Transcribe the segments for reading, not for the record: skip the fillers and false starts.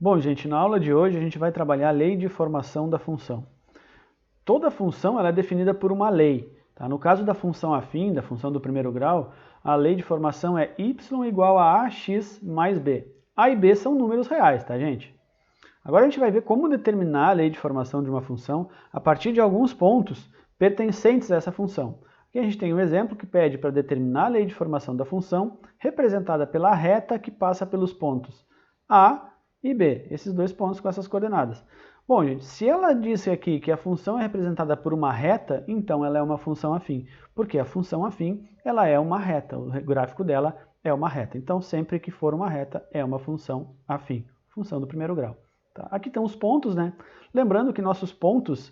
Bom, gente, na aula de hoje a gente vai trabalhar a lei de formação da função. Toda função ela é definida por uma lei. Tá? No caso da função afim, da função do primeiro grau, a lei de formação é y igual a ax mais b. A e b são números reais, tá, gente? Agora a gente vai ver como determinar a lei de formação de uma função a partir de alguns pontos pertencentes a essa função. Aqui a gente tem um exemplo que pede para determinar a lei de formação da função representada pela reta que passa pelos pontos A e B, esses dois pontos com essas coordenadas. Bom, gente, se ela disse aqui que a função é representada por uma reta, então ela é uma função afim, porque a função afim ela é uma reta, o gráfico dela é uma reta. Então, sempre que for uma reta, é uma função afim, função do primeiro grau. Tá? Aqui estão os pontos, né? Lembrando que nossos pontos,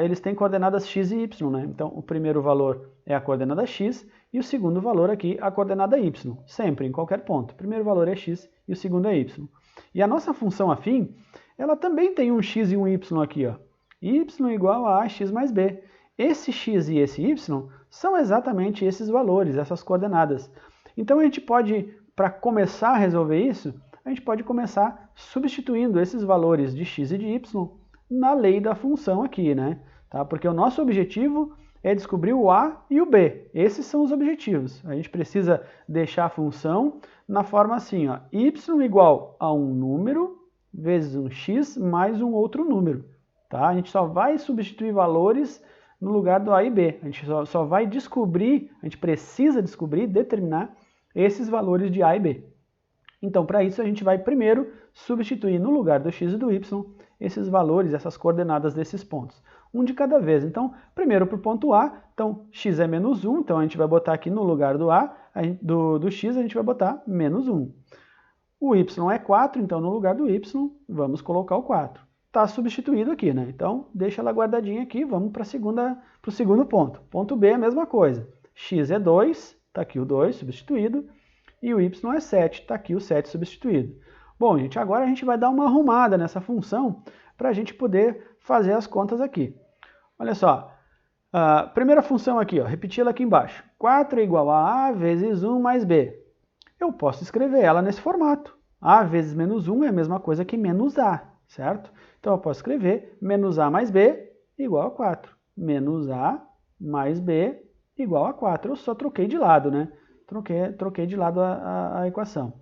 eles têm coordenadas x e y, né? Então, o primeiro valor é a coordenada x e o segundo valor aqui a coordenada y, sempre, em qualquer ponto. O primeiro valor é x e o segundo é y. E a nossa função afim, ela também tem um x e um y aqui, ó. Y igual a ax mais b. Esse x e esse y são exatamente esses valores, essas coordenadas. Então a gente pode, para começar a resolver isso, a gente pode começar substituindo esses valores de x e de y na lei da função aqui, né? Tá? Porque o nosso objetivo é descobrir o a e o b. Esses são os objetivos. A gente precisa deixar a função na forma assim, ó, y igual a um número vezes um x mais um outro número. Tá? A gente só vai substituir valores no lugar do a e b. A gente só vai descobrir, a gente precisa descobrir, determinar esses valores de a e b. Então, para isso, a gente vai primeiro substituir no lugar do x e do y esses valores, essas coordenadas desses pontos. Um de cada vez. Então, primeiro para o ponto A, então x é menos 1, então a gente vai botar aqui no lugar do A, do x a gente vai botar menos 1. O y é 4, então no lugar do y vamos colocar o 4. Está substituído aqui, né? Então, deixa ela guardadinha aqui, vamos para o segundo ponto. Ponto B é a mesma coisa. X é 2, está aqui o 2 substituído, e o y é 7, está aqui o 7 substituído. Bom, gente, agora a gente vai dar uma arrumada nessa função para a gente poder fazer as contas aqui. Olha só, a primeira função aqui, ó, repetir ela aqui embaixo. 4 é igual a A vezes 1 mais B. Eu posso escrever ela nesse formato. A vezes menos 1 é a mesma coisa que menos A, certo? Então eu posso escrever menos A mais B igual a 4. Menos A mais B igual a 4. Eu só troquei de lado, né? Troquei de lado a equação.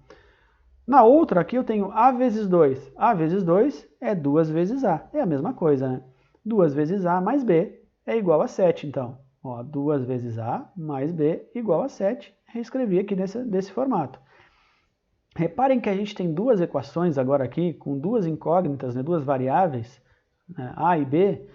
Na outra aqui eu tenho A vezes 2. A vezes 2 é 2 vezes A. É a mesma coisa, né? 2 vezes A mais B é igual a 7, então. Ó, 2 vezes A mais B igual a 7. Reescrevi aqui desse formato. Reparem que a gente tem duas equações agora aqui, com duas incógnitas, né, duas variáveis, né, A e B,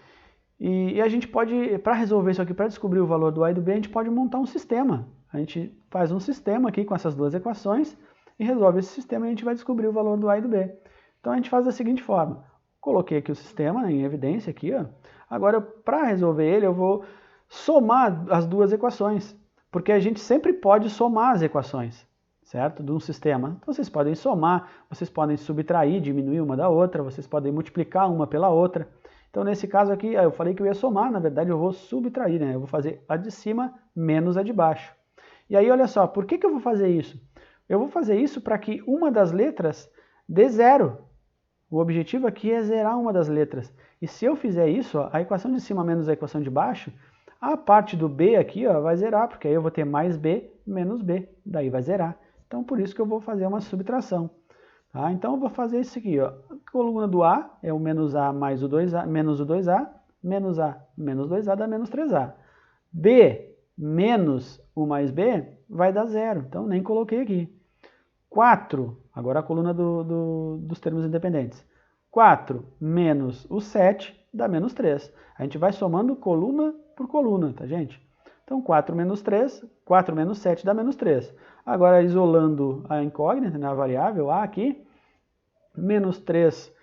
e a gente pode, para resolver isso aqui, para descobrir o valor do A e do B, a gente pode montar um sistema. A gente faz um sistema aqui com essas duas equações e resolve esse sistema e a gente vai descobrir o valor do A e do B. Então a gente faz da seguinte forma. Coloquei aqui o sistema, né, em evidência aqui, ó. Agora, para resolver ele, eu vou somar as duas equações, porque a gente sempre pode somar as equações, certo? De um sistema. Então vocês podem somar, vocês podem subtrair, diminuir uma da outra, vocês podem multiplicar uma pela outra. Então nesse caso aqui, eu falei que eu ia somar, na verdade eu vou subtrair, né? Eu vou fazer a de cima menos a de baixo. E aí olha só, por que eu vou fazer isso? Eu vou fazer isso para que uma das letras dê zero. O objetivo aqui é zerar uma das letras. E se eu fizer isso, ó, a equação de cima menos a equação de baixo, a parte do B aqui ó, vai zerar, porque aí eu vou ter mais B menos B, daí vai zerar. Então por isso que eu vou fazer uma subtração. Tá? Então eu vou fazer isso aqui. Ó. A coluna do A é o menos A mais o 2A, menos o 2A, menos A menos 2A dá menos 3A. B menos o mais B vai dar zero, então nem coloquei aqui. 4, agora a coluna dos termos independentes. 4 menos o 7 dá menos 3. A gente vai somando coluna por coluna, tá, gente? Então, 4 menos 3, 4 menos 7 dá menos 3. Agora, isolando a incógnita, né, a variável A aqui, menos 3,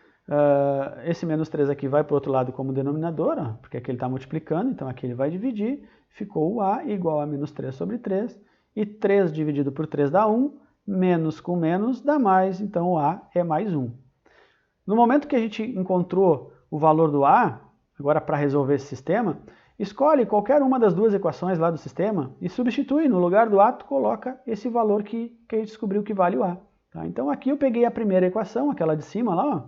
esse menos 3 aqui vai para o outro lado como denominador, ó, porque aqui ele está multiplicando, então aqui ele vai dividir, ficou o A igual a menos 3 sobre 3, e 3 dividido por 3 dá 1, menos com menos dá mais, então o A é mais 1. No momento que a gente encontrou o valor do A, agora para resolver esse sistema, escolhe qualquer uma das duas equações lá do sistema e substitui. No lugar do A, tu coloca esse valor que a gente descobriu que vale o A. Tá? Então aqui eu peguei a primeira equação, aquela de cima lá, ó,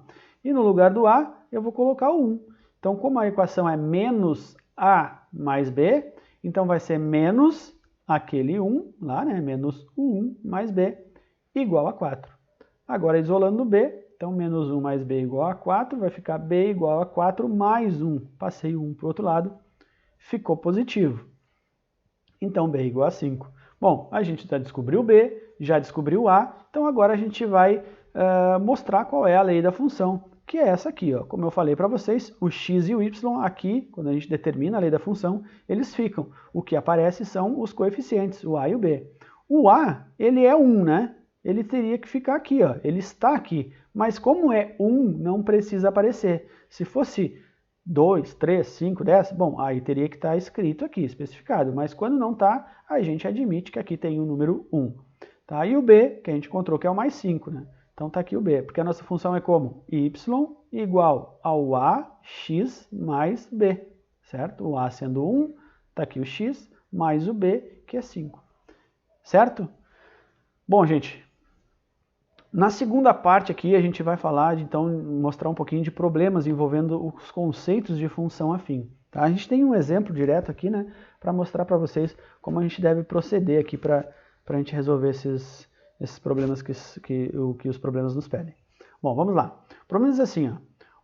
e no lugar do A eu vou colocar o 1. Então como a equação é menos A mais B, então vai ser menos aquele 1 lá, né? Menos o 1 mais B igual a 4. Agora isolando o B, então menos 1 mais B igual a 4, vai ficar B igual a 4 mais 1. Passei o 1 para o outro lado, ficou positivo. Então B igual a 5. Bom, a gente já descobriu B, já descobriu o A, então agora a gente vai mostrar qual é a lei da função, que é essa aqui, ó. Como eu falei para vocês, o x e o y aqui, quando a gente determina a lei da função, eles ficam. O que aparece são os coeficientes, o a e o b. O a, ele é 1, né? Ele teria que ficar aqui, ó. Ele está aqui, mas como é 1, não precisa aparecer. Se fosse 2, 3, 5, 10, bom, aí teria que estar escrito aqui, especificado, mas quando não está, a gente admite que aqui tem o número 1. Tá? E o b, que a gente encontrou que é o mais 5, né? Então está aqui o b, porque a nossa função é como? Y igual ao ax mais b, certo? O a sendo 1, está aqui o x, mais o b, que é 5, certo? Bom, gente, na segunda parte aqui a gente vai falar, então, mostrar um pouquinho de problemas envolvendo os conceitos de função afim. Tá? A gente tem um exemplo direto aqui, né, para mostrar para vocês como a gente deve proceder aqui para a gente resolver esses problemas que os problemas nos pedem. Bom, vamos lá. O problema diz assim, ó,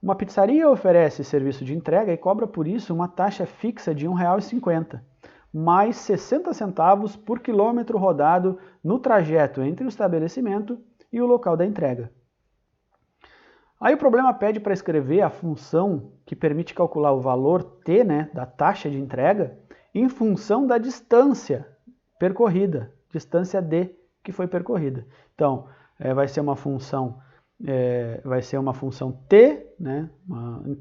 uma pizzaria oferece serviço de entrega e cobra por isso uma taxa fixa de R$ 1,50, mais 60 centavos por quilômetro rodado no trajeto entre o estabelecimento e o local da entrega. Aí o problema pede para escrever a função que permite calcular o valor t, né, da taxa de entrega, em função da distância percorrida, distância d que foi percorrida. Então, vai ser uma função t, né,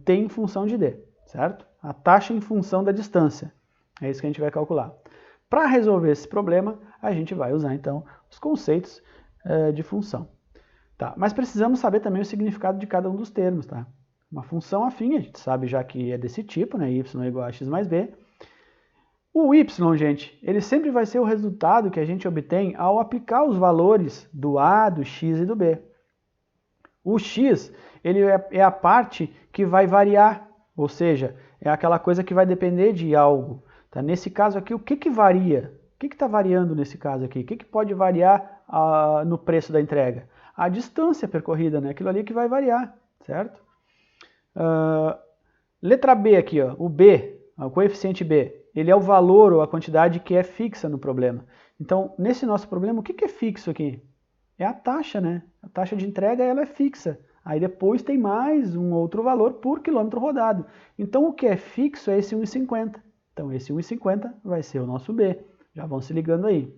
t em função de d, certo? A taxa em função da distância. É isso que a gente vai calcular. Para resolver esse problema, a gente vai usar então os conceitos de função. Tá, mas precisamos saber também o significado de cada um dos termos. Tá? Uma função afim, a gente sabe já que é desse tipo, né? Y igual a x mais b. O y, gente, ele sempre vai ser o resultado que a gente obtém ao aplicar os valores do a, do x e do b. O x, ele é a parte que vai variar, ou seja, é aquela coisa que vai depender de algo. Tá? Nesse caso aqui, o que varia? O que está variando nesse caso aqui? O que pode variar no preço da entrega? A distância percorrida, né? Aquilo ali que vai variar, certo? Letra B aqui, ó, o B, o coeficiente B, ele é o valor ou a quantidade que é fixa no problema. Então, nesse nosso problema, o que é fixo aqui? É a taxa, né? A taxa de entrega ela é fixa. Aí depois tem mais um outro valor por quilômetro rodado. Então, o que é fixo é esse 1,50. Então, esse 1,50 vai ser o nosso B. Já vão se ligando aí.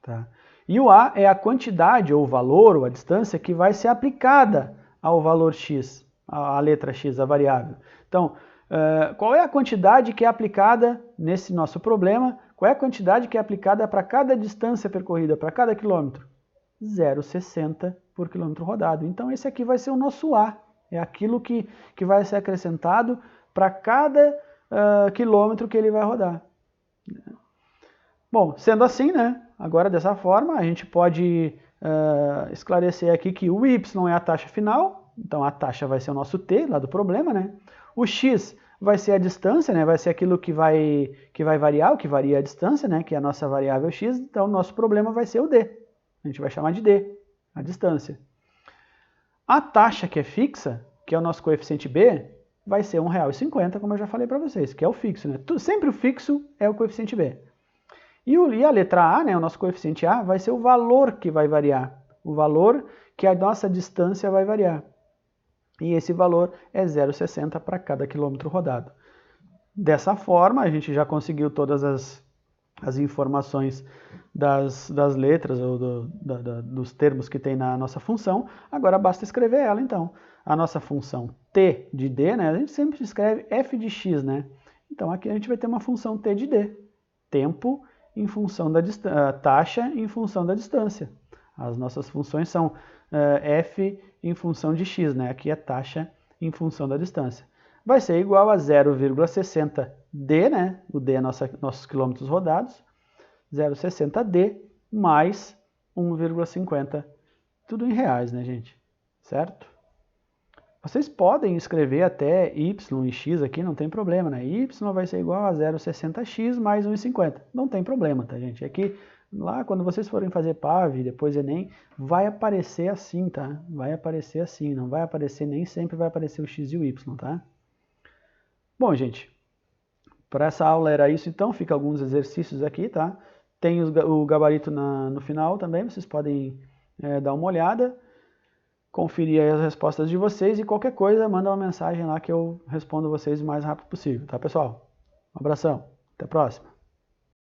Tá? E o A é a quantidade, ou o valor, ou a distância, que vai ser aplicada ao valor x, à letra x, a variável. Então, qual é a quantidade que é aplicada nesse nosso problema? Qual é a quantidade que é aplicada para cada distância percorrida, para cada quilômetro? 0,60 por quilômetro rodado. Então, esse aqui vai ser o nosso A. É aquilo que vai ser acrescentado para cada quilômetro que ele vai rodar. Bom, sendo assim, né? Agora, dessa forma, a gente pode esclarecer aqui que o y é a taxa final, então a taxa vai ser o nosso t, lá do problema, né? O x vai ser a distância, né? Vai ser aquilo que vai variar, o que varia a distância, né? Que é a nossa variável x, então o nosso problema vai ser o d. A gente vai chamar de d, a distância. A taxa que é fixa, que é o nosso coeficiente b, vai ser R$ 1,50, como eu já falei para vocês, que é o fixo, né? Sempre o fixo é o coeficiente b. E a letra A, né, o nosso coeficiente A, vai ser o valor que vai variar, o valor que a nossa distância vai variar. E esse valor é 0,60 para cada quilômetro rodado. Dessa forma, a gente já conseguiu todas as informações das letras ou dos termos que tem na nossa função. Agora basta escrever ela, então. A nossa função t de d, né, a gente sempre escreve f de x, né? Então aqui a gente vai ter uma função t de d, tempo em função da taxa em função da distância. As nossas funções são f em função de x, né? Aqui é taxa em função da distância. Vai ser igual a 0,60 d, né? O d é nossos quilômetros rodados, 0,60 d mais 1,50 tudo em reais, né, gente? Certo? Vocês podem escrever até y e x aqui, não tem problema, né? Y vai ser igual a 0,60x mais 1,50. Não tem problema, tá, gente? É que lá, quando vocês forem fazer PAV, depois Enem, vai aparecer assim, tá? Vai aparecer assim, não vai aparecer, nem sempre vai aparecer o x e o y, tá? Bom, gente, para essa aula era isso então, fica alguns exercícios aqui, tá? Tem o gabarito no final também, vocês podem dar uma olhada, conferir aí as respostas de vocês e qualquer coisa, manda uma mensagem lá que eu respondo vocês o mais rápido possível, tá, pessoal? Um abração, até a próxima.